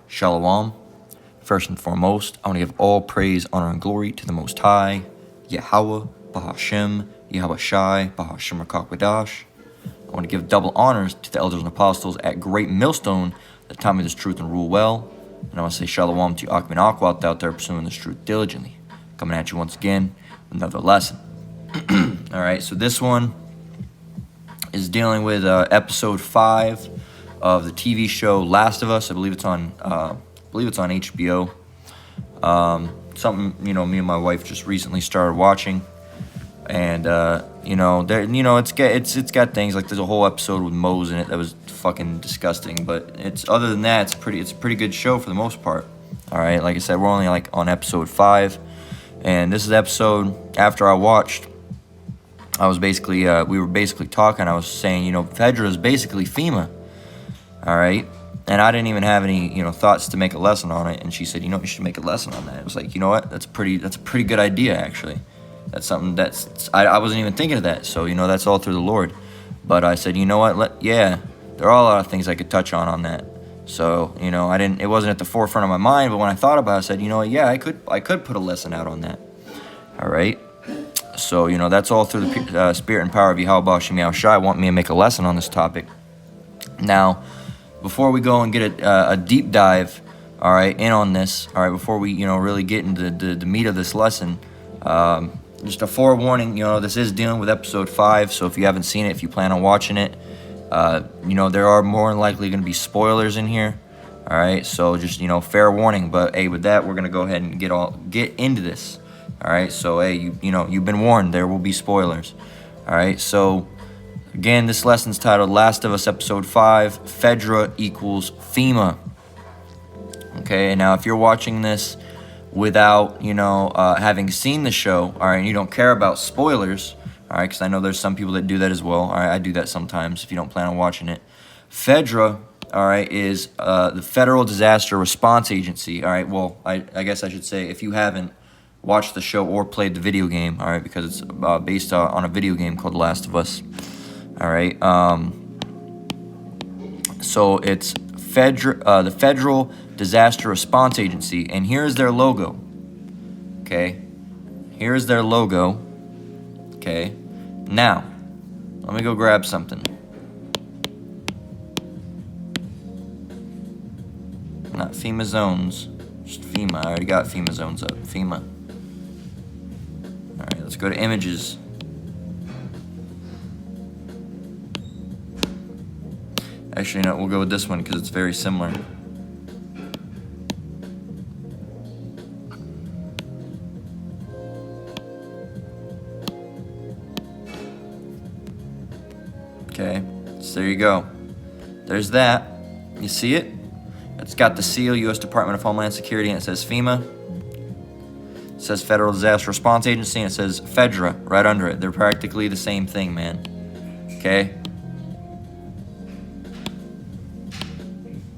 Shalom. First and foremost, I want to give all praise, honor, and glory to the Most High, Yahweh, Bahashem, Yahweh Shai, Bahashem Rakakwadash. I want to give double honors to the elders and apostles at Great Millstone that taught me this truth and rule well. And I want to say shalom to you, Akmin Akwat, out there pursuing this truth diligently. Coming at you once again with another lesson. All right, so this one is dealing with episode 5 of the TV show Last of Us. I believe it's on HBO. Something me and my wife just recently started watching, and it's got things like there's a whole episode with Moe's in it that was fucking disgusting, but other than that, it's a pretty good show for the most part. All right, like I said, we're only on episode 5, and this is the episode after I watched. I was basically we were basically talking. I was saying, FEDRA is basically FEMA. All right. And I didn't even have any, thoughts to make a lesson on it. And she said, you should make a lesson on that. It was like, you know what? That's a pretty good idea, actually. That's something I wasn't even thinking of that. So, that's all through the Lord. But I said, you know what? There are a lot of things I could touch on that. So, it wasn't at the forefront of my mind. But when I thought about it, I said, yeah, I could put a lesson out on that. All right. So, that's all through the spirit and power of Yahweh Shai Shai want me to make a lesson on this topic. Now, before we go and get a deep dive, all right, in on this, all right, before we, really get into the meat of this lesson, just a forewarning, this is dealing with episode 5, so if you haven't seen it, if you plan on watching it, there are more than likely going to be spoilers in here, all right, so just, fair warning, but, hey, with that, we're going to go ahead and get into this, all right, so, hey, you've been warned, there will be spoilers, all right, so again, this lesson's titled Last of Us Episode 5, FEDRA equals FEMA. Okay, now if you're watching this without, having seen the show, all right, and you don't care about spoilers, all right, because I know there's some people that do that as well, all right, I do that sometimes if you don't plan on watching it. FEDRA, all right, is the Federal Disaster Response Agency, all right, well, I guess I should say if you haven't watched the show or played the video game, all right, because it's based on a video game called Last of Us. All right, so it's the Federal Disaster Response Agency, and here's their logo, okay? Here's their logo, okay? Now, let me go grab something. Not FEMA zones, just FEMA. I already got FEMA zones up, FEMA. All right, let's go to images. Actually, no, we'll go with this one because it's very similar. Okay, so there you go. There's that. You see it? It's got the seal, U.S. Department of Homeland Security, and it says FEMA. It says Federal Disaster Response Agency, and it says FEDRA right under it. They're practically the same thing, man. Okay?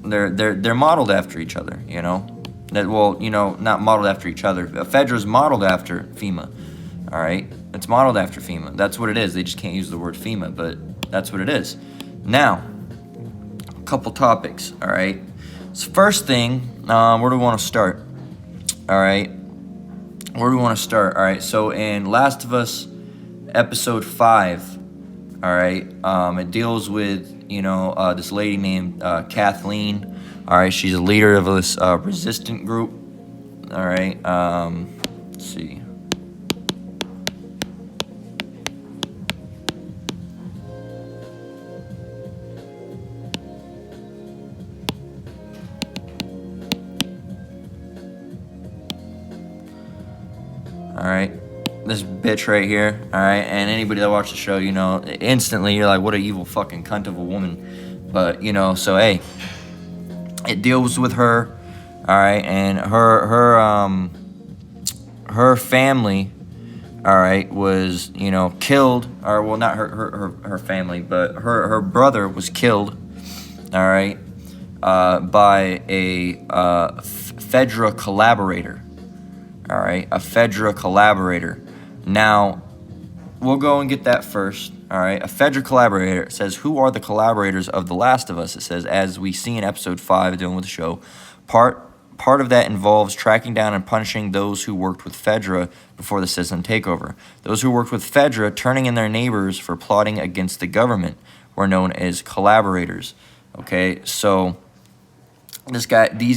They're modeled after each other, not modeled after each other. FEDRA's modeled after FEMA, all right? It's modeled after FEMA. That's what it is. They just can't use the word FEMA, but that's what it is. Now, a couple topics, all right? So first thing, where do we want to start? All right? Where do we want to start? All right, so in Last of Us Episode 5, all right, it deals with, this lady named Kathleen. All right, she's a leader of this resistant group. All right, let's see. All right, this bitch right here, all right, and anybody that watched the show, instantly you're like, what an evil fucking cunt of a woman. But, so, hey, it deals with her, all right, and her family, all right, was, killed, or, well, not her family, but her brother was killed, all right, by a FEDRA collaborator. All right, a FEDRA collaborator. Now, we'll go and get that first. All right, a FEDRA collaborator. It says, who are the collaborators of The Last of Us? It says, as we see in episode 5 dealing with the show, Part of that involves tracking down and punishing those who worked with FEDRA before the system takeover. Those who worked with FEDRA, turning in their neighbors for plotting against the government, were known as collaborators. Okay, so these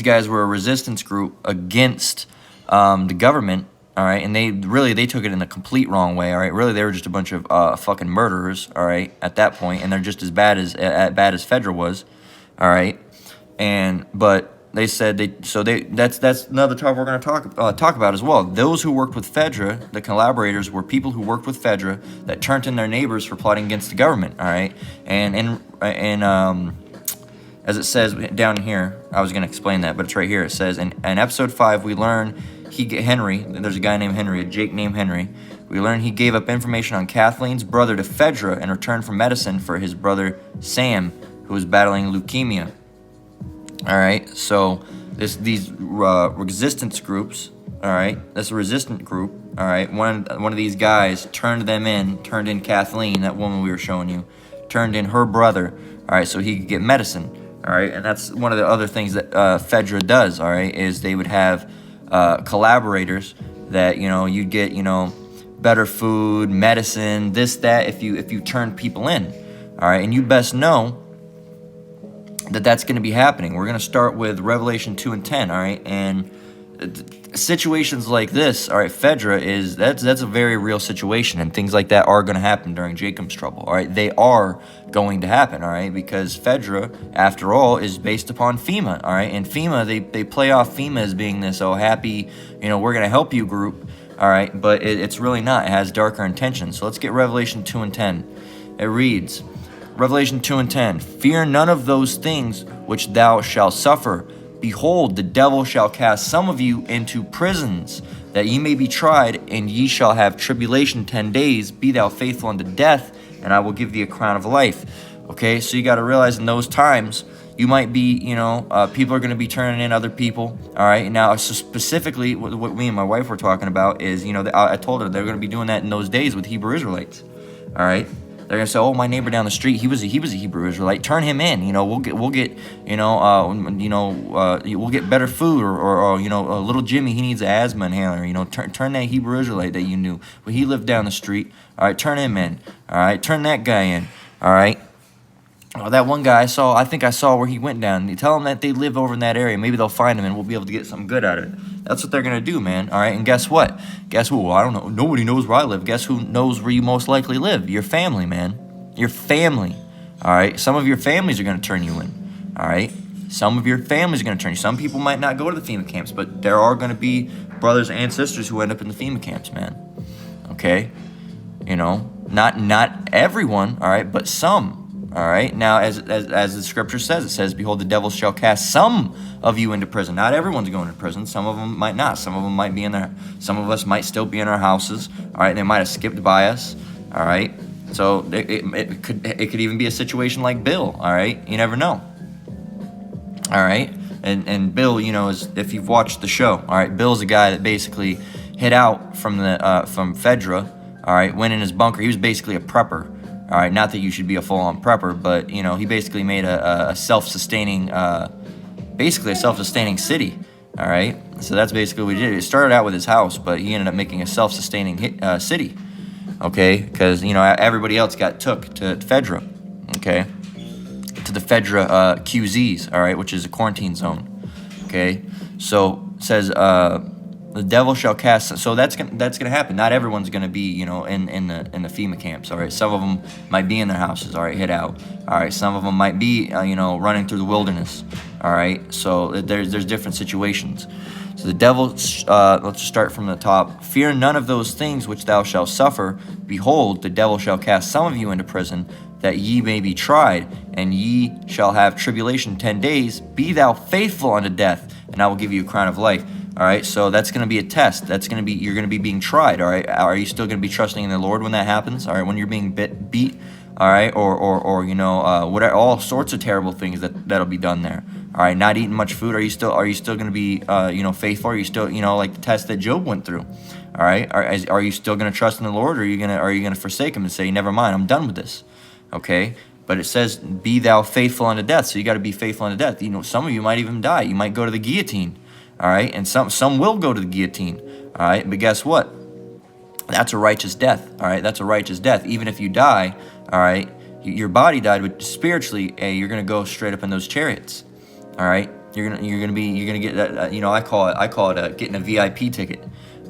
guys were a resistance group against the government. All right, and they took it in a complete wrong way. All right, really they were just a bunch of fucking murderers. All right, at that point, and they're just as bad as FEDRA was. All right, but they said that's another topic we're going to talk about as well. Those who worked with FEDRA, the collaborators, were people who worked with FEDRA that turned in their neighbors for plotting against the government. All right, and as it says down here, I was going to explain that, but it's right here. It says in episode 5, we learn Henry. There's a guy named Henry, a Jake named Henry. We learn he gave up information on Kathleen's brother to FEDRA in return for medicine for his brother Sam, who was battling leukemia. All right, so these resistance groups. All right, that's a resistant group. All right, one of these guys turned in Kathleen, that woman we were showing you, turned in her brother. All right, so he could get medicine. All right, and that's one of the other things that FEDRA does. All right, is they would have collaborators that you'd get better food, medicine, this, that, if you turn people in. All right, and you best know that's going to be happening. We're going to start with Revelation 2 and 10, all right? And situations like this, all right, FEDRA that's a very real situation, and things like that are going to happen during Jacob's trouble, all right? They are going to happen, all right? Because FEDRA, after all, is based upon FEMA, all right? And FEMA, they play off FEMA as being this, happy, we're going to help you group, all right? But it's really not. It has darker intentions. So let's get Revelation 2 and 10. It reads, Revelation 2 and 10, fear none of those things which thou shalt suffer. Behold, the devil shall cast some of you into prisons, that ye may be tried, and ye shall have tribulation 10 days. Be thou faithful unto death, and I will give thee a crown of life. Okay, so you got to realize in those times, you might be, people are going to be turning in other people. All right, now so specifically, what me and my wife were talking about is, I told her they're going to be doing that in those days with Hebrew Israelites. All right. They're gonna say, "Oh, my neighbor down the street, he was a Hebrew Israelite. Turn him in. We'll get we'll get better food, or little Jimmy, he needs an asthma inhaler. Turn that Hebrew Israelite that you knew, but he lived down the street. All right, turn him in. All right, turn that guy in. All right." Oh, that one guy I think I saw where he went down. You tell them that they live over in that area. Maybe they'll find him, and we'll be able to get something good out of it. That's what they're going to do, man. All right, and guess what? Well, I don't know. Nobody knows where I live. Guess who knows where you most likely live? Your family, man. Your family. All right? Some of your families are going to turn you in. All right? Some of your families are going to turn you. Some people might not go to the FEMA camps, but there are going to be brothers and sisters who end up in the FEMA camps, man. Okay? Not everyone, all right, but some. All right. Now, as the scripture says, it says, "Behold, the devil shall cast some of you into prison." Not everyone's going to prison. Some of them might not. Some of them might be in there. Some of us might still be in our houses. All right. They might have skipped by us. All right. So it could even be a situation like Bill. All right. You never know. All right. And Bill, is, if you've watched the show, all right, Bill's a guy that basically hid out from FEDRA. All right. Went in his bunker. He was basically a prepper. All right, not that you should be a full-on prepper, but, he basically made a self-sustaining, basically a self-sustaining city, all right? So that's basically what he did. It started out with his house, but he ended up making a self-sustaining city, okay? Because, everybody else got took to FEDRA, okay? To the FEDRA QZs, all right, which is a quarantine zone, okay? So it says, the devil shall cast. So that's gonna happen. Not everyone's gonna be, in the FEMA camps. All right. Some of them might be in their houses. All right, hid out. All right. Some of them might be, running through the wilderness. All right. So there's different situations. So the devil. Let's just start from the top. Fear none of those things which thou shalt suffer. Behold, the devil shall cast some of you into prison, that ye may be tried, and ye shall have tribulation 10 days. Be thou faithful unto death, and I will give you a crown of life. All right, so that's going to be a test. You're going to be being tried. All right, are you still going to be trusting in the Lord when that happens? All right, when you're being beat, all right, or whatever, all sorts of terrible things that'll be done there. All right, not eating much food. Are you still going to be faithful? Are you still like the test that Job went through? All right, are you still going to trust in the Lord, or are you going to forsake Him and say, never mind, I'm done with this? Okay, But it says, be thou faithful unto death. So you got to be faithful unto death. You know, some of you might even die. You might go to the guillotine. All right. And some will go to the guillotine. All right. But guess what? That's a righteous death. All right. That's a righteous death. Even if you die, all right, your body died, but spiritually, you're going to go straight up in those chariots. All right. You're gonna get that. I call it getting a VIP ticket.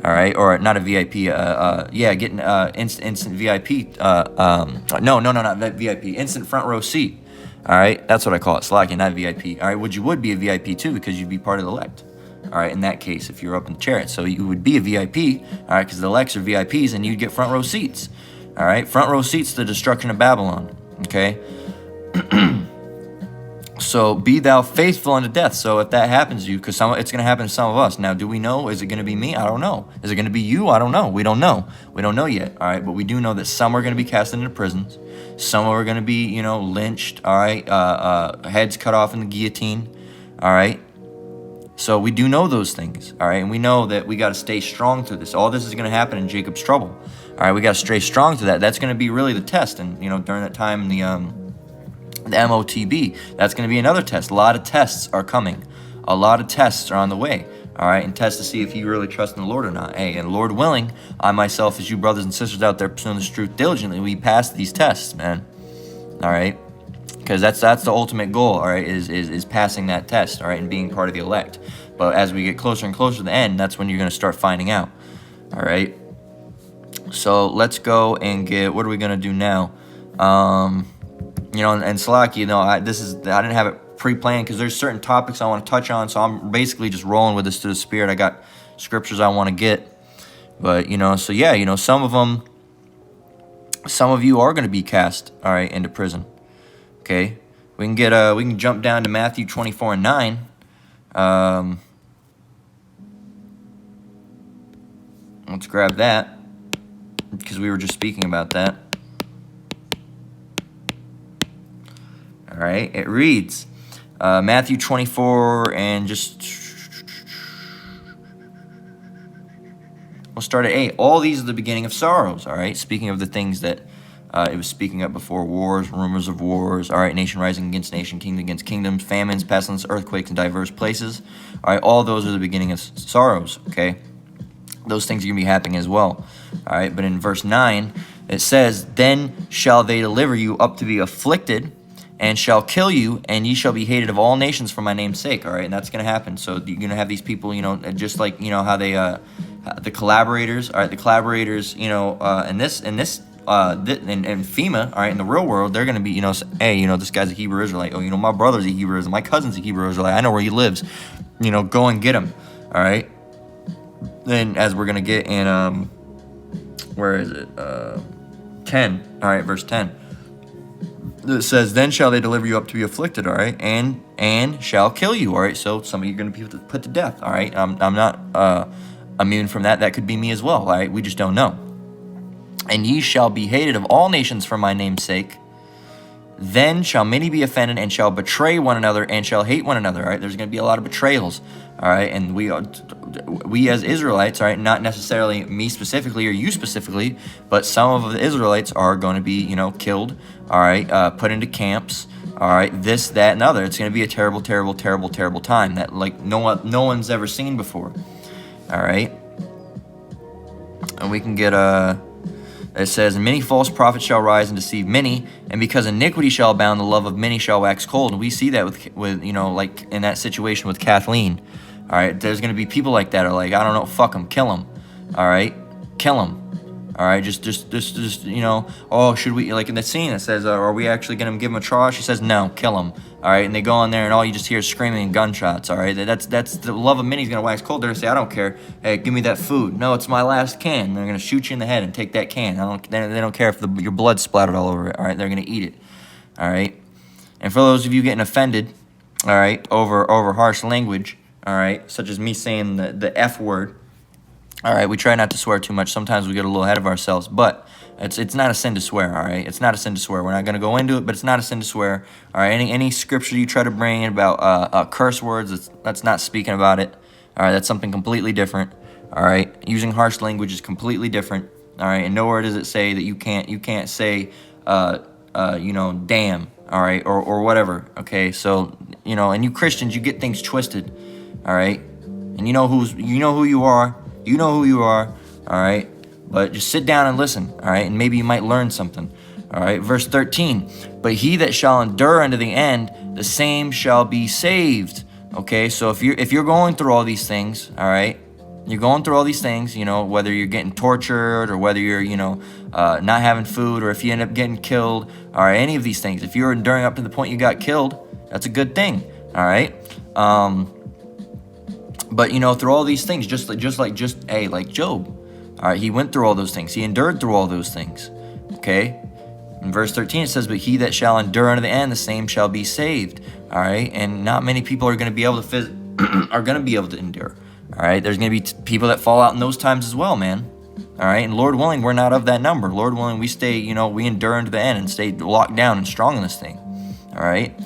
All right, or not a VIP. Getting instant VIP. No, not VIP. Instant front row seat. All right, that's what I call it. Slacking, not VIP. All right, you would be a VIP too, because you'd be part of the elect. All right, in that case, if you're up in the chariot, so you would be a VIP. All right, because the elects are VIPs, and you'd get front row seats. All right, front row seats to the destruction of Babylon. Okay. So be thou faithful unto death. So if that happens to you, because it's going to happen to some of us. Now, do we know? Is it going to be me? I don't know. Is it going to be you? I don't know. We don't know. We don't know yet. All right. But we do know that some are going to be cast into prisons. Some are going to be, lynched. All right. Heads cut off in the guillotine. All right. So we do know those things. All right. And we know that we got to stay strong through this. All this is going to happen in Jacob's trouble. All right. We got to stay strong through that. That's going to be really the test. And, during that time, the MOTB, that's going to be another test. A lot of tests are coming. A lot of tests are on the way. All right, and tests to see if you really trust in the Lord or not. Hey, and Lord willing, I myself, as you brothers and sisters out there pursuing this truth diligently, we pass these tests, man. All right, because that's the ultimate goal. All right, is passing that test. All right, and being part of the elect. But as we get closer and closer to the end, that's when you're going to start finding out. All right. So let's go and get. What are we going to do now? And Salaki, I didn't have it pre-planned because there's certain topics I want to touch on, so I'm basically just rolling with this through the Spirit. I got scriptures I want to get, but some of you are going to be cast, all right, into prison. Okay, we can jump down to Matthew 24:9. Let's grab that because we were just speaking about that. All right, it reads, Matthew 24, and we'll start at 8. All these are the beginning of sorrows, all right? Speaking of the things that it was speaking of before, wars, rumors of wars, all right, nation rising against nation, kingdom against kingdoms, famines, pestilence, earthquakes in diverse places. All right, all those are the beginning of sorrows, okay? Those things are going to be happening as well, all right? But in verse 9, it says, then shall they deliver you up to be afflicted, and shall kill you, and ye shall be hated of all nations for my name's sake. All right, and that's going to happen. So you're going to have these people, just like, how they, the collaborators, all right, in FEMA, all right, in the real world, they're going to be, hey, this guy's a Hebrew Israelite. Oh, my brother's a Hebrew Israelite. My cousin's a Hebrew Israelite. I know where he lives. Go and get him. All right. Then, as we're going to get in, where is it? 10. All right, verse 10. It says, then shall they deliver you up to be afflicted, all right, and shall kill you, all right. So some of you are going to be put to death, all right. I'm not immune from that. That could be me as well, all right. We just don't know. And ye shall be hated of all nations for my name's sake. Then shall many be offended, and shall betray one another, and shall hate one another, all right. There's going to be a lot of betrayals, all right. And we as Israelites, all right, not necessarily me specifically or you specifically, but some of the Israelites are going to be, killed, all right, put into camps, all right, this, that, and other. It's going to be a terrible, terrible, terrible, terrible time that no one's ever seen before, all right. And we can get it says, many false prophets shall rise and deceive many, and because iniquity shall abound, the love of many shall wax cold. And we see that with like in that situation with Kathleen. All right, there's going to be people like that are like, I don't know, fuck them, kill them. All right, kill them. All right, just oh, should we, like in the scene, it says, are we actually going to give him a trial? She says, no, kill him. All right, and they go in there, and all you just hear is screaming and gunshots. All right, that's the love of many is going to wax cold. They're going to say, I don't care. Hey, give me that food. No, it's my last can. They're going to shoot you in the head and take that can. They don't care if your blood splattered all over it. All right, they're going to eat it. All right, and for those of you getting offended, all right, over harsh language, all right, such as me saying the F word. All right, we try not to swear too much. Sometimes we get a little ahead of ourselves, but it's not a sin to swear, all right? It's not a sin to swear. We're not going to go into it, but it's not a sin to swear, all right? Any scripture you try to bring in about curse words, that's not speaking about it, all right? That's something completely different, all right? Using harsh language is completely different, all right? And nowhere does it say that you can't say damn, all right, or whatever, okay? So, and you Christians, you get things twisted, all right? And you know who you are, all right? But just sit down and listen, all right? And maybe you might learn something, all right? Verse 13, but he that shall endure unto the end, the same shall be saved, okay? So if you're going through all these things, all right? You're going through all these things, whether you're getting tortured or whether you're, not having food, or if you end up getting killed, or any of these things. If you're enduring up to the point you got killed, that's a good thing, all right? But, through all these things, just like Job, all right, he went through all those things. He endured through all those things, okay? In verse 13, it says, but he that shall endure unto the end, the same shall be saved, all right? And not many people are going to be able to endure. All right, there's going to be people that fall out in those times as well, man. All right, and Lord willing, we're not of that number. Lord willing, we stay, we endure into the end and stay locked down and strong in this thing. All right.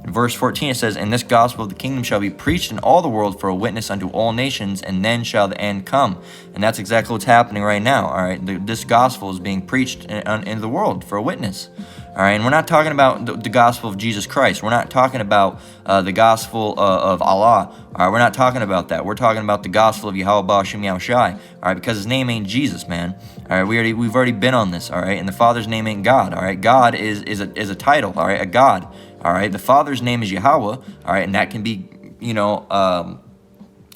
In verse 14, it says, and this gospel of the kingdom shall be preached in all the world for a witness unto all nations, and then shall the end come. And that's exactly what's happening right now. All right, this gospel is being preached in the world for a witness. All right, and we're not talking about the gospel of Jesus Christ. We're not talking about the gospel of Allah. All right, we're not talking about that. We're talking about the gospel of Yahweh Ba'Shem Yahushai. All right, because his name ain't Jesus, man. All right, we've already been on this. All right, and the Father's name ain't God. All right, God is a title. All right, a God. All right, the Father's name is Yahweh. All right, and that can be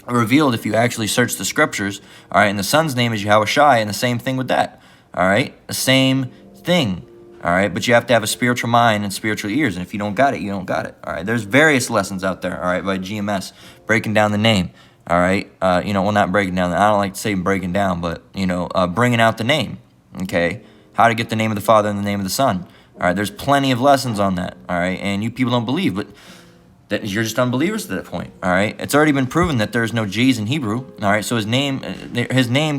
revealed if you actually search the scriptures. All right, and the Son's name is Yahushai, and the same thing with that. All right, the same thing. All right, but you have to have a spiritual mind and spiritual ears, and if you don't got it, you don't got it. All right, there's various lessons out there, all right, by GMS, breaking down the name, all right, well, not breaking down, I don't like to say breaking down, but, bringing out the name, okay, how to get the name of the Father and the name of the Son, all right, there's plenty of lessons on that, all right, and you people don't believe, but that you're just unbelievers to that point, all right, it's already been proven that there's no J's in Hebrew, all right, so his name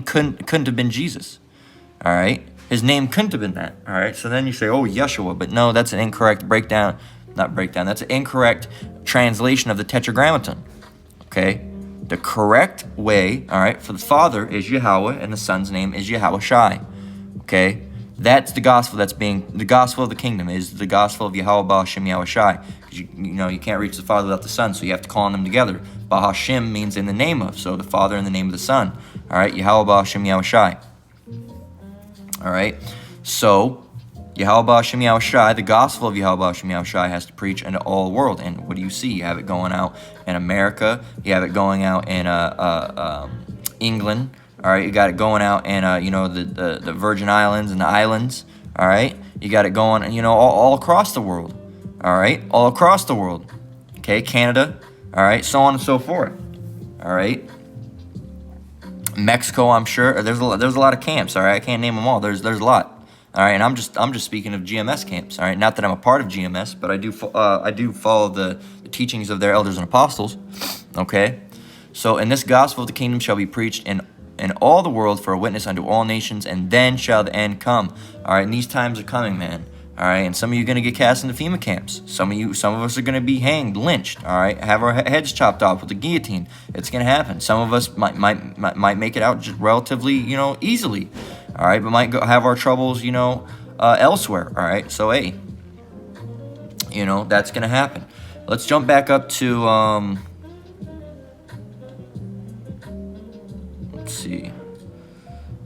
couldn't have been Jesus, all right. His name couldn't have been that, all right? So then you say, oh, Yeshua, but no, that's an incorrect that's an incorrect translation of the Tetragrammaton, okay? The correct way, all right, for the Father is Yahweh, and the Son's name is Yahushai, okay? That's the gospel the gospel of the kingdom is the gospel of Yahweh Ba'Shem Yahushai, because you can't reach the Father without the Son, so you have to call on them together. Ba'Shem means in the name of, so the Father in the name of the Son, all right? Yahweh Ba'Shem Yahushai. All right, so Yahweh Ba'Shem Yahushai, the gospel of Yahweh Ba'Shem Yahushai has to preach into all the world. And what do you see? You have it going out in America. You have it going out in England. All right, you got it going out in the Virgin Islands and the islands. All right, you got it going all across the world. All right, all across the world. Okay, Canada. All right, so on and so forth. All right. Mexico, I'm sure there's a lot of camps. All right, I can't name them all. There's a lot. All right, and I'm just speaking of GMS camps. All right, not that I'm a part of GMS, but I do follow the teachings of their elders and apostles. Okay, so and this gospel of the kingdom shall be preached in all the world for a witness unto all nations, and then shall the end come. All right, and these times are coming, man. All right, and some of you are going to get cast into FEMA camps. Some of us are going to be hanged, lynched. All right, have our heads chopped off with a guillotine. It's going to happen. Some of us might make it out just relatively, easily. All right, but might have our troubles, elsewhere. All right, so hey, that's going to happen. Let's jump back up to let's see.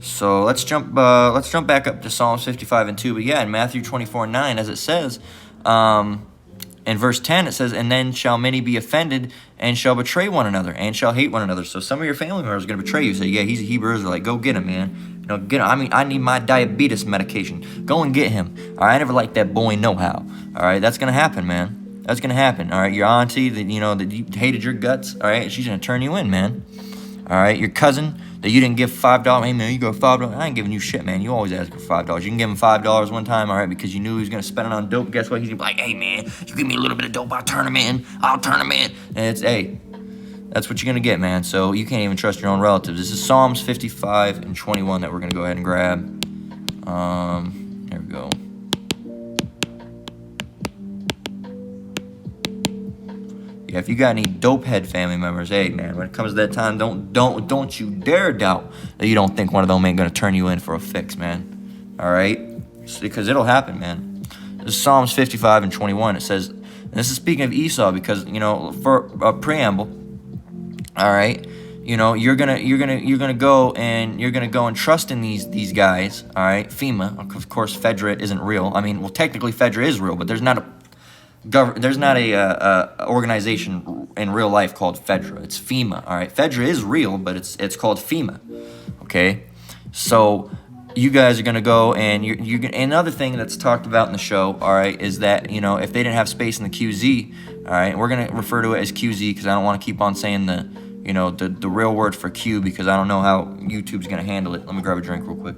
So let's jump back up to Psalms 55 and 2. But yeah, in Matthew 24 and 9, as it says, in verse 10, it says, and then shall many be offended and shall betray one another and shall hate one another. So some of your family members are going to betray you. Say, yeah, he's a Hebrew Israelite. Go get him, man. Get him. I mean, I need my diabetes medication. Go and get him. All right, I never liked that boy no-how. All right, that's going to happen, man. That's going to happen. All right, your auntie that you hated your guts. All right, she's going to turn you in, man. All right, your cousin that you didn't give $5. Hey, man, you got $5. I ain't giving you shit, man. You always ask for $5. You can give him $5 one time, all right, because you knew he was going to spend it on dope. Guess what? He's going to be like, hey, man, you give me a little bit of dope, I'll turn him in. And it's, hey, that's what you're going to get, man. So you can't even trust your own relatives. This is Psalms 55 and 21 that we're going to go ahead and grab. Here we go. Yeah, if you got any dopehead family members, hey man, when it comes to that time, don't you dare doubt that you don't think one of them ain't gonna turn you in for a fix, man. All right, because it'll happen, man. This is Psalms 55 and 21. It says, and this is speaking of Esau because, for a preamble, all right, you're gonna go and trust in these guys, all right. FEMA, of course, FEDRA isn't real. I mean, well, technically FEDRA is real, but there's not a organization in real life called FEDRA. It's FEMA, all right. FEDRA is real, but it's called FEMA, okay. So you guys are gonna go and another thing that's talked about in the show, all right, is that if they didn't have space in the QZ, all right, we're gonna refer to it as QZ because I don't want to keep on saying the real word for Q because I don't know how YouTube's gonna handle it. Let me grab a drink real quick.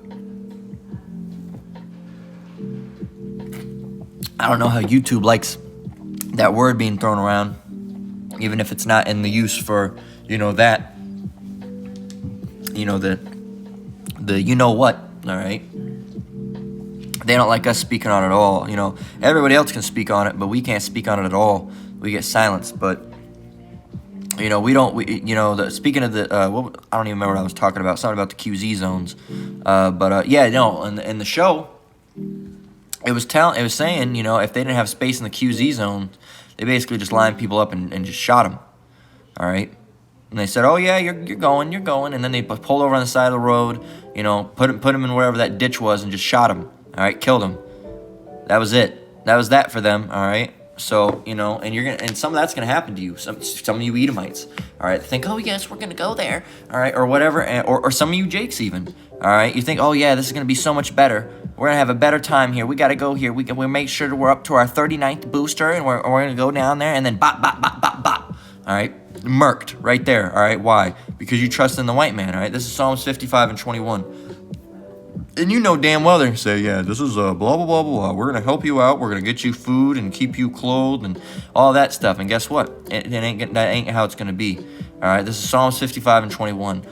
I don't know how YouTube likes that word being thrown around, even if it's not in the use for that the what. All right, they don't like us speaking on it at all. Everybody else can speak on it, but we can't speak on it at all. We get silenced. But we don't. Speaking of the, I don't even remember what I was talking about. Something about the QZ zones. In the show, it was saying, if they didn't have space in the QZ zone, they basically just lined people up and just shot them. All right. And they said, "Oh yeah, you're going," and then they pulled over on the side of the road, put him in wherever that ditch was, and just shot him. All right, killed him. That was it. That was that for them. All right. So and some of that's gonna happen to you. Some of you Edomites. All right, think, "Oh yes, we're gonna go there." All right, or whatever, or some of you Jakes even. All right, you think, "Oh yeah, this is gonna be so much better. We're gonna have a better time here. We gotta go here. We make sure that we're up to our 39th booster, and we're gonna go down there, and then bop bop bop bop bop." All right. Murked right there. All right, why? Because you trust in the white man. All right, this is Psalms 55 and 21, and damn well they're gonna say, "Yeah, this is blah blah blah blah. We're gonna help you out. We're gonna get you food and keep you clothed and all that stuff." And guess what? That ain't how it's gonna be. All right, this is Psalms 55 and 21.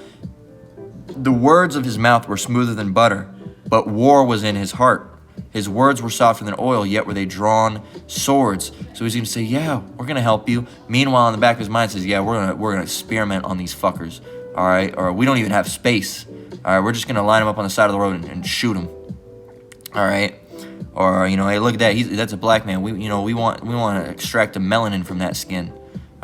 The words of his mouth were smoother than butter, but war was in his heart. His words were softer than oil, yet were they drawn swords. So he's going to say, "Yeah, we're going to help you." Meanwhile, in the back of his mind says, "Yeah, we're gonna experiment on these fuckers, all right? Or we don't even have space, all right? We're just going to line them up on the side of the road and shoot them, all right? Or, hey, look at that. That's a black man. We want to extract the melanin from that skin,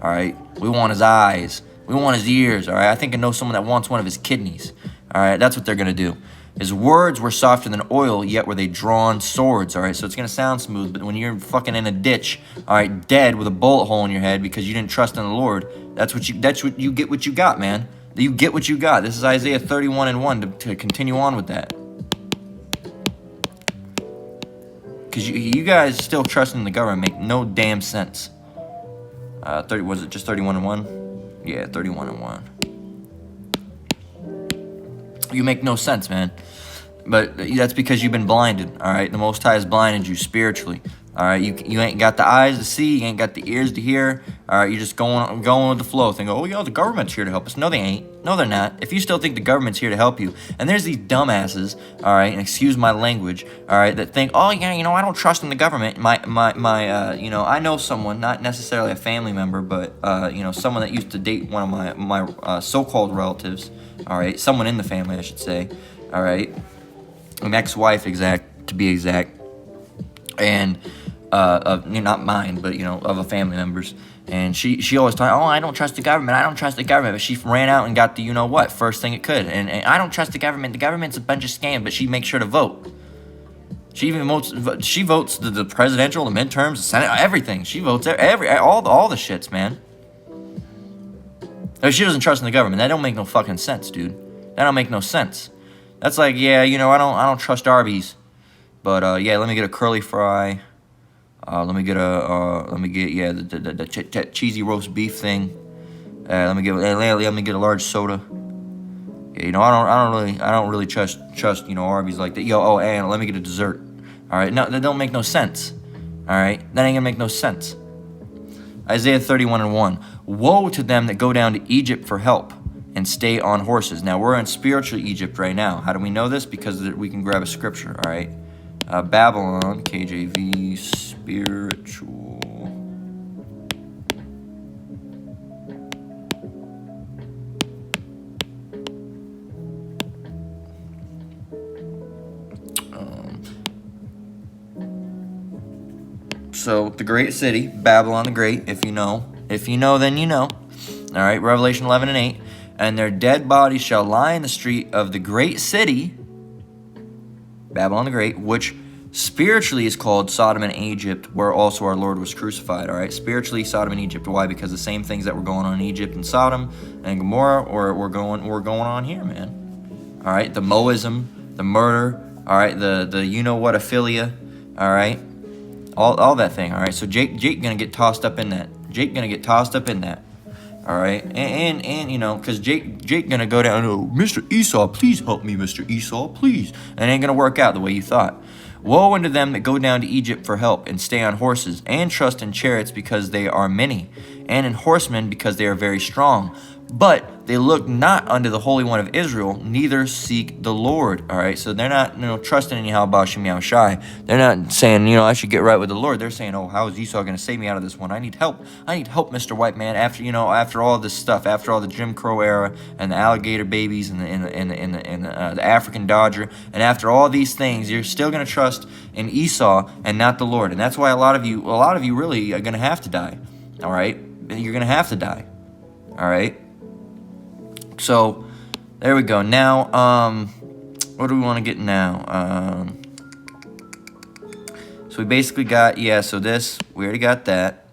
all right? We want his eyes. We want his ears, all right? I think I know someone that wants one of his kidneys, all right? That's what they're going to do. His words were softer than oil, yet were they drawn swords, all right? So it's going to sound smooth, but when you're fucking in a ditch, all right, dead with a bullet hole in your head because you didn't trust in the Lord, that's what you get what you got, man. You get what you got. This is Isaiah 31 and 1 to continue on with that. Because you guys still trusting the government make no damn sense. Was it just 31 and 1? Yeah, 31 and 1. You make no sense, man. But that's because you've been blinded, all right? The Most High has blinded you spiritually, all right? You ain't got the eyes to see, you ain't got the ears to hear, all right? You're just going with the flow, thinking, "Oh, yeah, the government's here to help us." No, they ain't. No, they're not. If you still think the government's here to help you, and there's these dumbasses, all right, and excuse my language, all right, that think, "Oh, yeah, I don't trust in the government." I know someone, not necessarily a family member, but, someone that used to date one of my so-called relatives, all right, someone in the family, I should say, all right, an ex-wife, to be exact, and not mine, but of a family member's, and she always thought, "Oh, I don't trust the government. I don't trust the government." But she ran out and got the what first thing it could, and "I don't trust the government. The government's a bunch of scams." But she makes sure to vote. She even votes. She votes the presidential, the midterms, the Senate, everything. She votes all the shits, man. If she doesn't trust in the government, that don't make no fucking sense, dude. That don't make no sense. That's like, yeah, I don't trust Arby's, but yeah, let me get a curly fry. Let me get the cheesy roast beef thing. Let me get a large soda. Yeah, I don't really trust Arby's like that. And let me get a dessert. All right, no, that don't make no sense. All right, that ain't gonna make no sense. Isaiah 31 and 1. Woe to them that go down to Egypt for help and stay on horses. Now, we're in spiritual Egypt right now. How do we know this? Because we can grab a scripture, all right? Babylon, KJV, spiritual. So the great city, Babylon the Great, if you know, then you know. All right, Revelation 11 and 8. And their dead bodies shall lie in the street of the great city, Babylon the Great, which spiritually is called Sodom and Egypt, where also our Lord was crucified. All right, spiritually Sodom and Egypt. Why? Because the same things that were going on in Egypt and Sodom and Gomorrah, or were going on here, man. All right, the Moism, the murder. All right, the you know what aphilia. All right, all that thing. All right, so Jake gonna get tossed up in that. All right, and you know, because Jake gonna go down. Oh, Mr. Esau, please help me, Mr. Esau, please. And it ain't gonna work out the way you thought. Woe unto them that go down to Egypt for help, and stay on horses, and trust in chariots because they are many, and in horsemen because they are very strong. But they look not unto the Holy One of Israel, neither seek the Lord. All right, so they're not, trusting in Yahweh Shem Yahweh Shai. They're not saying, I should get right with the Lord. They're saying, oh, how is Esau going to save me out of this one? I need help. Mr. White Man. After all this stuff, after all the Jim Crow era and the alligator babies and the African Dodger, and after all these things, you're still going to trust in Esau and not the Lord. And that's why a lot of you really are going to have to die. All right, you're going to have to die. All right. So, there we go. Now, what do we want to get now? So we basically got, so this, we already got that.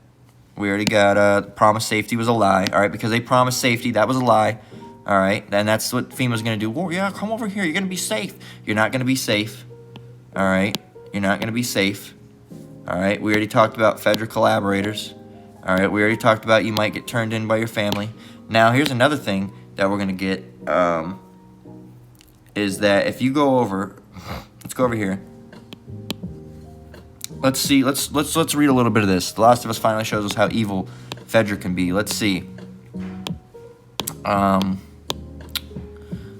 We already got, promised safety was a lie, all right? Because they promised safety, that was a lie, all right? And that's what FEMA's going to do. Well, yeah, come over here, you're going to be safe. You're not going to be safe, all right? You're not going to be safe, all right? We already talked about FEDRA collaborators, all right? We already talked about you might get turned in by your family. Now, here's another thing that we're gonna get, is that if you go over, let's go over here. Let's see. Let's read a little bit of this. The Last of Us finally shows us how evil FEDRA can be. Let's see.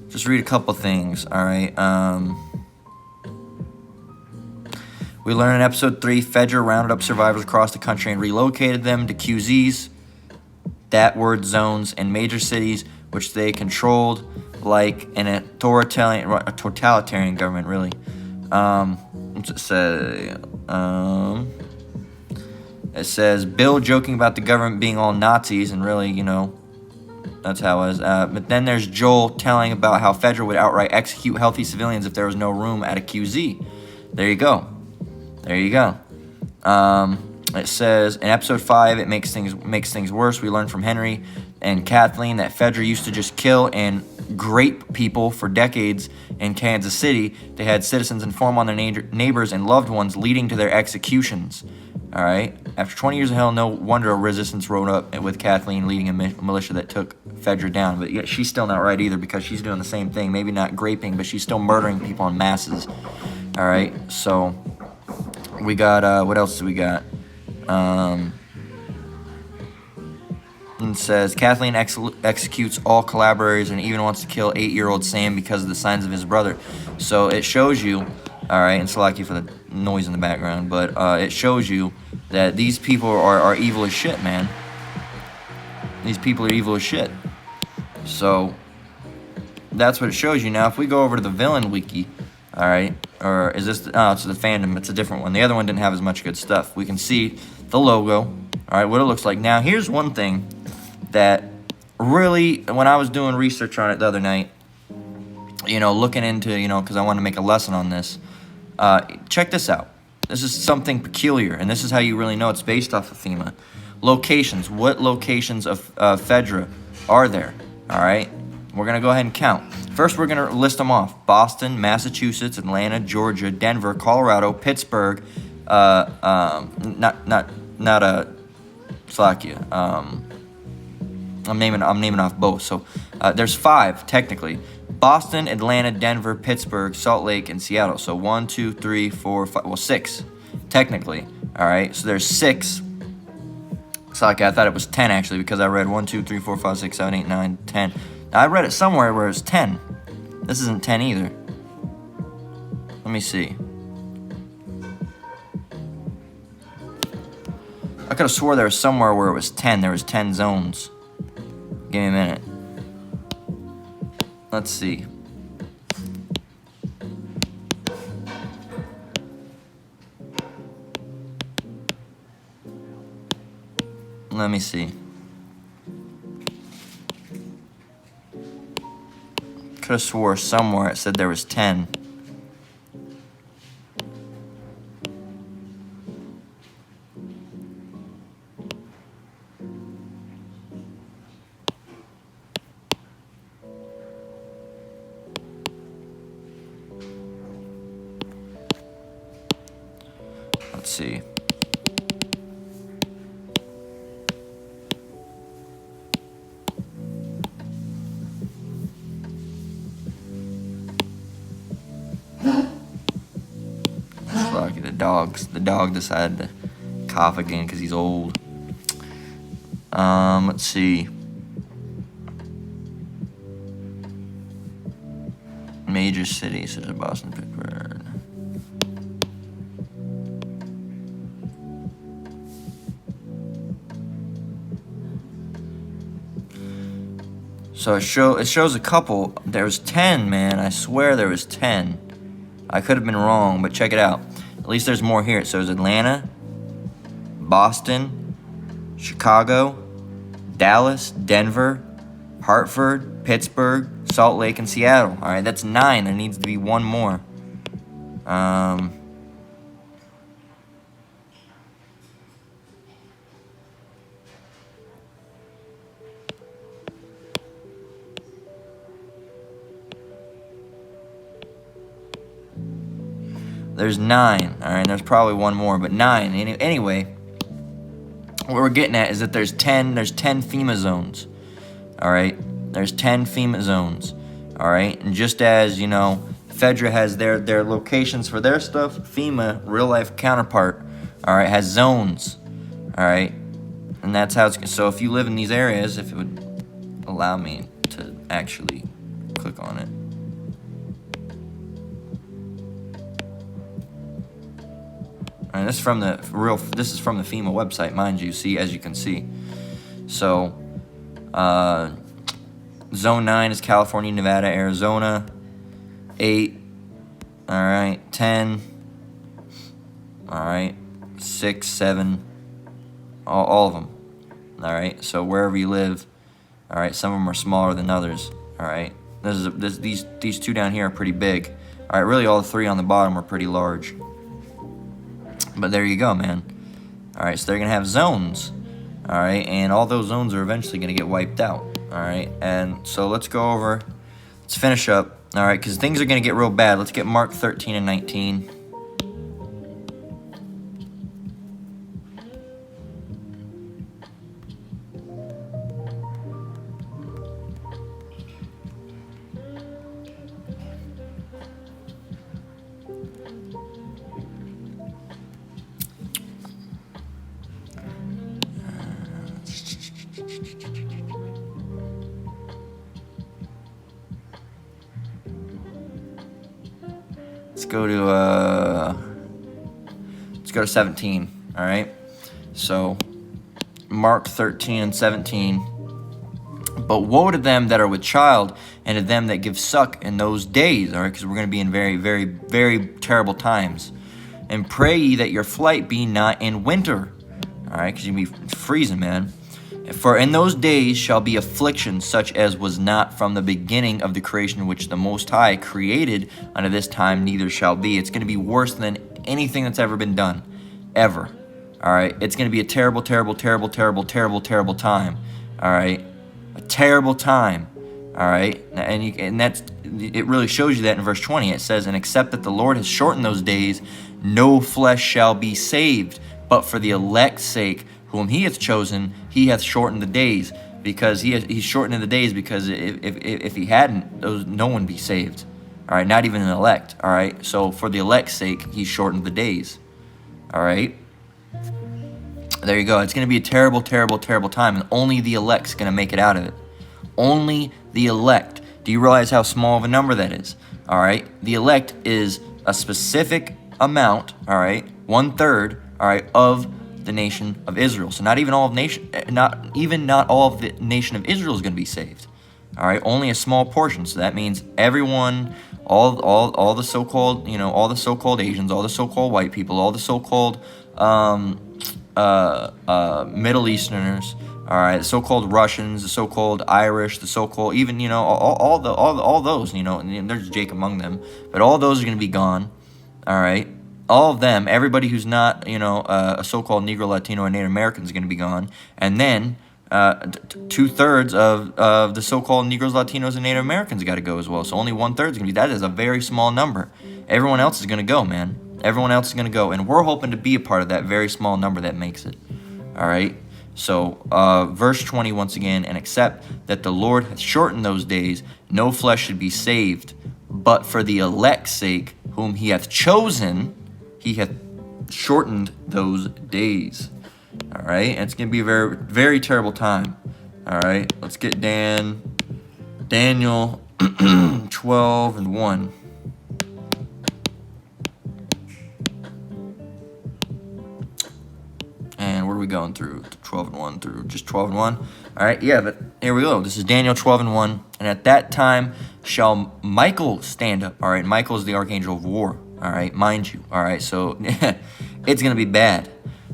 Just read a couple things. All right. We learn in episode 3, FEDRA rounded up survivors across the country and relocated them to QZs, that word zones, in major cities which they controlled like an totalitarian government, really. What's it say? It says, Bill joking about the government being all Nazis, and really, that's how it was. But then there's Joel telling about how FEDRA would outright execute healthy civilians if there was no room at a QZ. There you go. It says, in episode 5, it makes things worse. We learn from Henry and Kathleen that FEDRA used to just kill and grape people for decades in Kansas City. They had citizens inform on their neighbors and loved ones, leading to their executions. All right. After 20 years of hell, no wonder a resistance rose up with Kathleen leading a militia that took FEDRA down. But yet she's still not right either, because she's doing the same thing. Maybe not graping, but she's still murdering people in masses. All right. So we got, what else do we got? It says, Kathleen executes all collaborators and even wants to kill 8-year-old Sam because of the signs of his brother. So it shows you, all right, and Salaki for the noise in the background, but it shows you that these people are evil as shit, man. These people are evil as shit. So that's what it shows you. Now, if we go over to the villain wiki, all right, or is this, it's the fandom, it's a different one. The other one didn't have as much good stuff. We can see the logo, all right, what it looks like. Now, here's one thing that really, when I was doing research on it the other night, looking into, because I wanted to make a lesson on this, check this out. This is something peculiar, and this is how you really know it's based off of FEMA. Locations. What locations of FEDRA are there? All right, we're going to go ahead and count. First, we're going to list them off. Boston, Massachusetts, Atlanta, Georgia, Denver, Colorado, Pittsburgh, Slovakia. I'm naming off both. So there's 5 technically: Boston, Atlanta, Denver, Pittsburgh, Salt Lake, and Seattle. So 1, 2, 3, 4, 5. Well, 6 technically. All right. So there's 6. Slovakia. I thought it was 10 actually, because I read 1, 2, 3, 4, 5, 6, 7, 8, 9, 10. Now, I read it somewhere where it's 10. This isn't 10 either. Let me see. I could have swore there was somewhere where it was 10. There was 10 zones. Give me a minute. Let's see. Let me see. Could have swore somewhere it said there was 10. Let's see. Fuck, the dog decided to cough again because he's old. Let's see. Major cities such as Boston, Pittsburgh. So it shows a couple. There's 10, man. I swear there was 10. I could have been wrong, but check it out. At least there's more here. It shows Atlanta, Boston, Chicago, Dallas, Denver, Hartford, Pittsburgh, Salt Lake, and Seattle. All right, that's 9. There needs to be one more. There's 9. All right, there's probably one more, but 9. Anyway, what we're getting at is that there's 10 FEMA zones. All right, there's 10 FEMA zones. All right, and just as, you know, FEDRA has their locations for their stuff, FEMA, real life counterpart, all right, has zones. All right, and that's how it's. So if you live in these areas, if it would allow me to actually click on it. And this is from the FEMA website, mind you. See, as you can see. So, Zone 9 is California, Nevada, Arizona. 8. All right, 10. All right, 6, 7. All of them. All right. So wherever you live, all right. Some of them are smaller than others. All right. These two down here are pretty big. All right. Really, all the 3 on the bottom are pretty large. But there you go, man. All right, so they're going to have zones, all right, and all those zones are eventually going to get wiped out, all right? And so let's go over, let's finish up, all right, because things are going to get real bad. Let's get Mark 13 and 19. Let's go to 17, all right? So Mark 13 and 17. But woe to them that are with child and to them that give suck in those days, all right? Because we're going to be in very, very, very terrible times. And pray ye that your flight be not in winter, all right? Because you'll be freezing, man. For in those days shall be affliction such as was not from the beginning of the creation which the Most High created unto this time, neither shall be. It's going to be worse than anything that's ever been done, ever. All right, it's going to be a terrible, terrible, terrible, terrible, terrible, terrible time. All right, a terrible time. All right, and that's it. Really shows you that in verse 20. It says, "And except that the Lord has shortened those days, no flesh shall be saved, but for the elect's sake, whom he hath chosen, he hath shortened the days." Because he's shortening the days, because if he hadn't, no one be saved. All right, not even an elect. All right, so for the elect's sake, he shortened the days. All right, there you go. It's going to be a terrible, terrible, terrible time, and only the elect's going to make it out of it. Only the elect. Do you realize how small of a number that is? All right, the elect is a specific amount. All right, 1/3. All right, of the nation of Israel. So not even all of not all of the nation of Israel is going to be saved. All right, only a small portion. So that means everyone, all the so-called, all the so-called Asians, all the so-called white people, all the so-called Middle Easterners, all right, the so-called Russians, the so-called Irish, the so-called even, you know, all those, you know, and there's Jake among them, but all those are going to be gone, all right. All of them, everybody who's not, you know, a so-called Negro, Latino, or Native American is going to be gone, and then 2/3 of the so-called Negroes, Latinos, and Native Americans got to go as well. So only 1/3 is going to be. That is a very small number. Everyone else is going to go, man. Everyone else is going to go, and we're hoping to be a part of that very small number that makes it. All right. So verse 20 once again, and except that the Lord hath shortened those days, no flesh should be saved, but for the elect's sake, whom He hath chosen, He hath shortened those days. All right, and it's gonna be a very, very terrible time. All right, let's get Daniel 12:1. And what are we going through? 12:1 through just 12:1. All right, yeah, but here we go. This is Daniel 12:1. And at that time shall Michael stand up. All right, Michael is the archangel of war. All right, mind you. All right, so it's gonna be bad.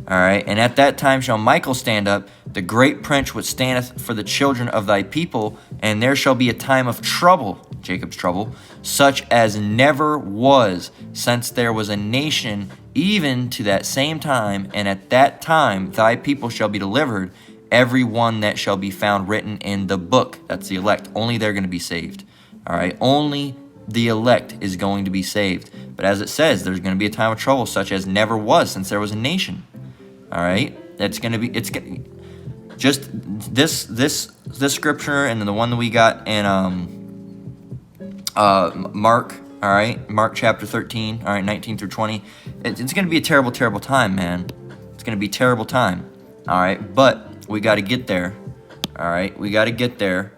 All right, and at that time shall Michael stand up, the great prince which standeth for the children of thy people, and there shall be a time of trouble, Jacob's trouble, such as never was since there was a nation, even to that same time. And at that time thy people shall be delivered, every one that shall be found written in the book. That's the elect. Only they're going to be saved. All right, only the elect is going to be saved. But as it says, there's going to be a time of trouble such as never was since there was a nation. All right, it's just this scripture, and then the one that we got in Mark. All right, Mark chapter 13. All right, 19 through 20. It's going to be a terrible, terrible time, man. It's going to be a terrible time. All right, but we got to get there. All right, we got to get there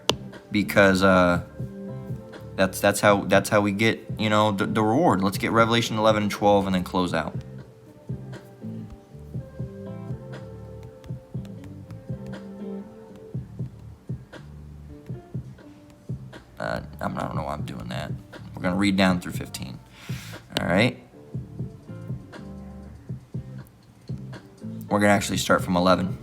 because that's how we get, you know, the reward. Let's get Revelation 11 and 12 and then close out. I don't know why I'm doing that. We're going to read down through 15. All right. We're going to actually start from 11.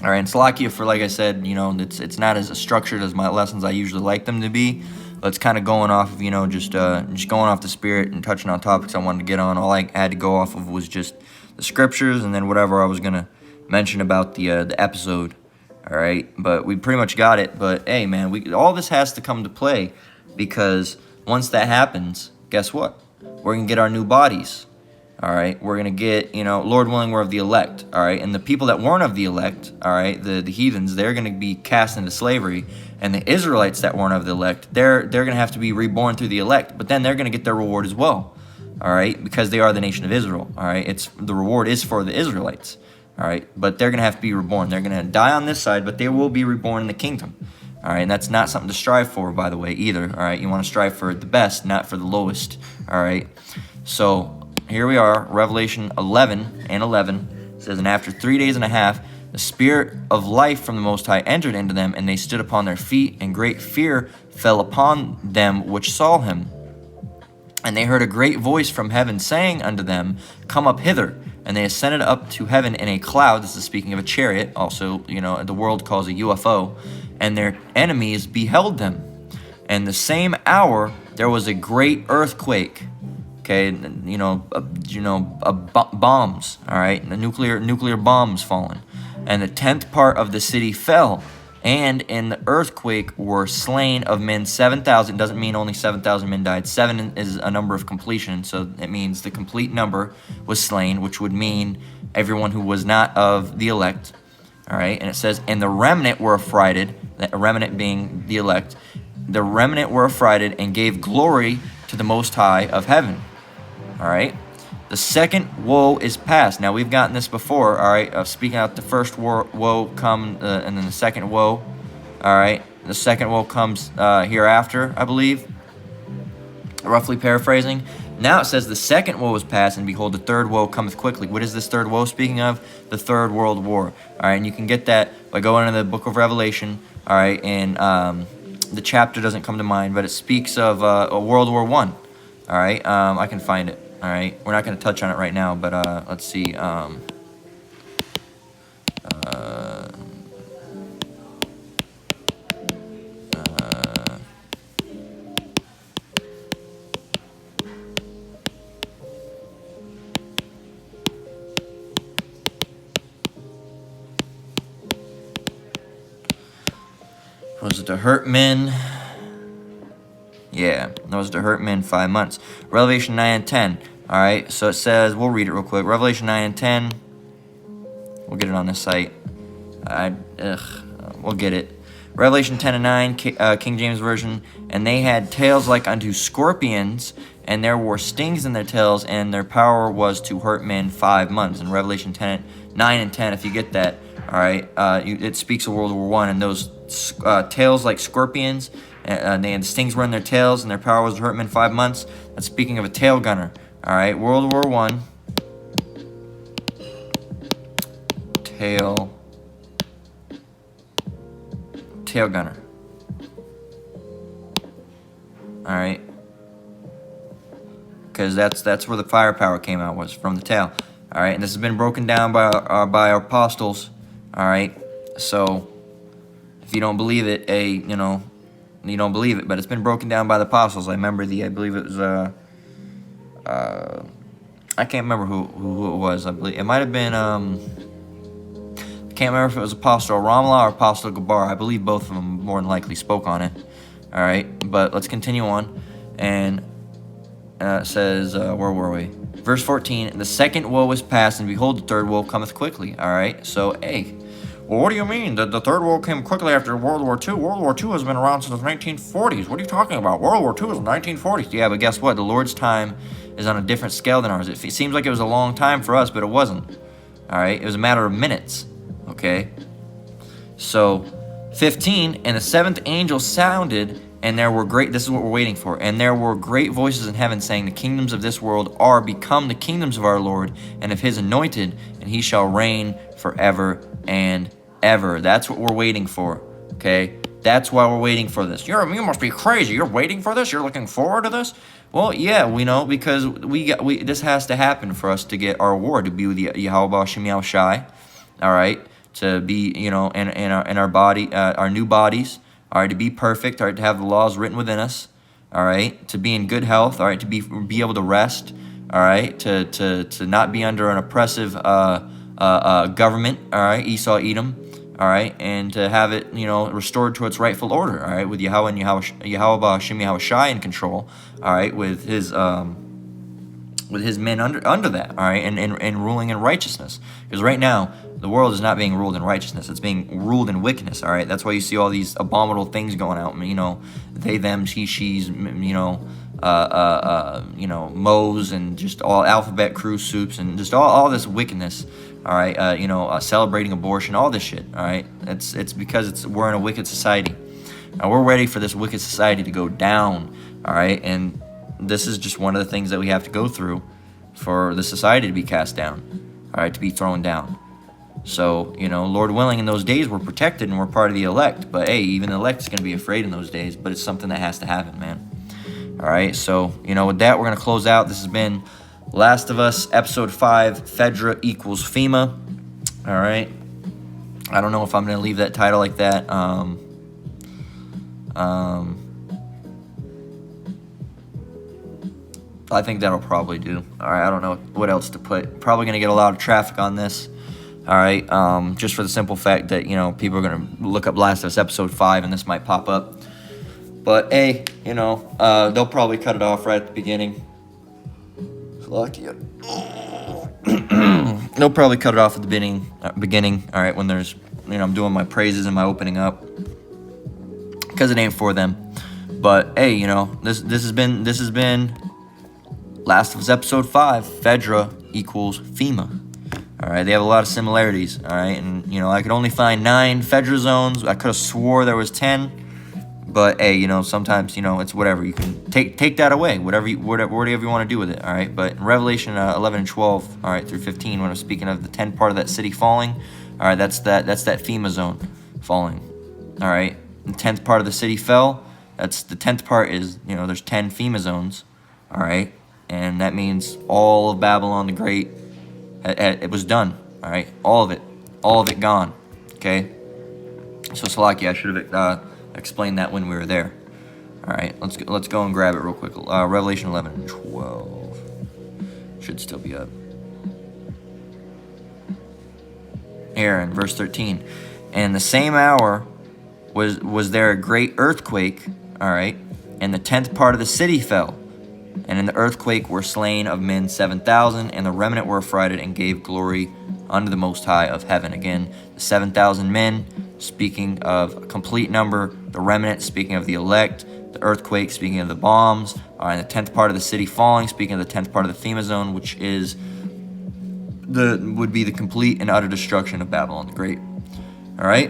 All right. And Salakia, for like I said, you know, it's not as structured as my lessons I usually like them to be. But it's kind of going off of, you know, just going off the spirit and touching on topics I wanted to get on. All I had to go off of was just the scriptures and then whatever I was going to mention about the episode. All right, but we pretty much got it. But hey, man, all this has to come to play because once that happens, guess what? We're gonna get our new bodies. All right, we're gonna get, you know, Lord willing, we're of the elect. All right, and the people that weren't of the elect, all right, the heathens, they're gonna be cast into slavery, and the Israelites that weren't of the elect, they're gonna have to be reborn through the elect, but then they're gonna get their reward as well. All right, because they are the nation of Israel. All right, the reward is for the Israelites. All right, but they're going to have to be reborn. They're going to die on this side, but they will be reborn in the kingdom. All right, and that's not something to strive for, by the way, either. All right, you want to strive for the best, not for the lowest. All right, so here we are, Revelation 11 and 11. It says, and after 3 days and a half, the spirit of life from the Most High entered into them, and they stood upon their feet, and great fear fell upon them which saw him. And they heard a great voice from heaven saying unto them, come up hither. And they ascended up to heaven in a cloud. This is speaking of a chariot. Also, you know, the world calls a UFO. And their enemies beheld them. And the same hour there was a great earthquake. Okay, bombs. All right, the nuclear bombs fallen, and the 10th part of the city fell. And in the earthquake were slain of men 7,000. Doesn't mean only 7,000 men died. 7 is a number of completion, so it means the complete number was slain, which would mean everyone who was not of the elect. All right, and it says, and the remnant were affrighted, the remnant being the elect, the remnant were affrighted and gave glory to the Most High of heaven. All right. The second woe is past. Now, we've gotten this before, all right, speaking out the first woe come, and then the second woe, all right. The second woe comes hereafter, I believe, roughly paraphrasing. Now it says the second woe is past, and behold, the third woe cometh quickly. What is this third woe speaking of? The Third World War, all right, and you can get that by going into the book of Revelation, all right, and the chapter doesn't come to mind, but it speaks of a World War I, all right, I can find it. All right, we're not going to touch on it right now, but let's see. Was it to hurt men? Yeah, that was to hurt men 5 months. Revelation 9 and 10. Alright, so it says, we'll read it real quick. Revelation 9 and 10. We'll get it on this site. We'll get it. Revelation 10 and 9, King James Version. And they had tails like unto scorpions, and there were stings in their tails, and their power was to hurt men 5 months. In Revelation 9 and 10, if you get that, alright, it speaks of World War I, and those tails like scorpions, and they had stings were in their tails, and their power was to hurt men 5 months. That's speaking of a tail gunner. Alright, World War I. Tail gunner. Alright. Because that's where the firepower came out, was from the tail. Alright, and this has been broken down by our apostles. Alright, so if you don't believe it, you don't believe it, but it's been broken down by the apostles. I believe it was I can't remember who it was. I believe it might have been I can't remember if it was Apostle Ramla or Apostle Gabar. I believe both of them more than likely spoke on it. All right, but let's continue on. And it says, where were we? Verse 14, the second woe is past, and behold, the third woe cometh quickly. All right, so, hey, well, what do you mean that the third woe came quickly after World War II? World War II has been around since the 1940s. What are you talking about? World War II was the 1940s. Yeah, but guess what? The Lord's time is on a different scale than ours. It seems like it was a long time for us, but it wasn't. All right, it was a matter of minutes. Okay, so 15, and the seventh angel sounded, and there were great, this is what we're waiting for, and there were great voices in heaven saying, the kingdoms of this world are become the kingdoms of our Lord and of his anointed, and he shall reign forever and ever. That's what we're waiting for. Okay, that's why we're waiting for this. You must be crazy. You're waiting for this? You're looking forward to this? Well, yeah, we know, because this has to happen for us to get our reward, to be with Yahweh Shem Shai. All right, to be, in our body, our new bodies. All right, to be perfect. All right, to have the laws written within us. All right, to be in good health. All right, to be able to rest. All right, to not be under an oppressive government. All right, Esau, Edom. All right, and to have it, restored to its rightful order. All right, with Yahweh and Yahweh Shem Yahweh Shai in control. All right, with his men under that. All right, and ruling in righteousness. Because right now, the world is not being ruled in righteousness. It's being ruled in wickedness, all right? That's why you see all these abominable things going out. They, them, she, she's, mo's, and just all alphabet crew soups, and just all this wickedness, all right? Celebrating abortion, all this shit, all right? It's because we're in a wicked society. Now, we're ready for this wicked society to go down, all right? And this is just one of the things that we have to go through for the society to be cast down, all right, to be thrown down. So, Lord willing, in those days we're protected and we're part of the elect. But, hey, even the elect is going to be afraid in those days. But it's something that has to happen, man. All right, so, with that, we're going to close out. This has been Last of Us, Episode 5, FEDRA equals FEMA. All right. I don't know if I'm going to leave that title like that. I think that'll probably do. All right, I don't know what else to put. Probably going to get a lot of traffic on this. All right, just for the simple fact that, people are going to look up Last of Us Episode 5 and this might pop up. But, hey, they'll probably cut it off right at the beginning. Lucky. They'll probably cut it off at the beginning, all right, when there's, I'm doing my praises and my opening up. Because it ain't for them. But, hey, this has been Last of Us Episode 5, FEDRA equals FEMA. All right, they have a lot of similarities, all right? And, I could only find 9 FEDRA zones. I could have swore there was 10. But, hey, sometimes, it's whatever. You can take that away, whatever you want to do with it, all right? But in Revelation 11 and 12, all right, through 15, when I'm speaking of the 10th part of that city falling, all right, that's that FEMA zone falling, all right? The 10th part of the city fell. That's the 10th part is, there's 10 FEMA zones, all right? And that means all of Babylon the Great, it was done, all right? All of it, all of it gone. Okay. So Salakia, I should have explained that when we were there. All right, let's go and grab it real quick. Revelation 11 and 12 should still be up. Here in verse 13, and in the same hour was there a great earthquake. All right, and the 10th part of the city fell, and in the earthquake were slain of men 7,000, and the remnant were affrighted and gave glory unto the Most High of heaven. Again, the 7,000 men, speaking of a complete number. The remnant, speaking of the elect. The earthquake, speaking of the bombs. And the 10th part of the city falling, speaking of the 10th part of the FEMA zone, which is would be the complete and utter destruction of Babylon the Great. All right.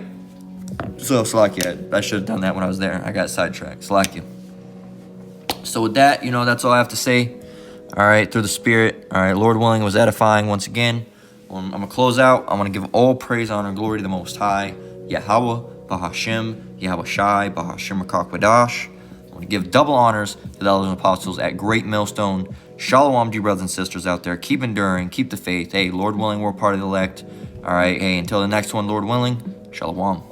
So Salakia, I should have done that when I was there. I got sidetracked. Salakia. So with that, that's all I have to say. All right, through the Spirit. All right, Lord willing, was edifying once again. I'm going to close out. I want to give all praise, honor, and glory to the Most High, Yahweh, Bahashem, Yahweh Shai, Bahashem Rakakbadash. I want to give double honors to the elders and apostles at Great Millstone. Shalom to you brothers and sisters out there. Keep enduring, keep the faith. Hey, Lord willing, we're part of the elect. All right, hey, until the next one, Lord willing, Shalom.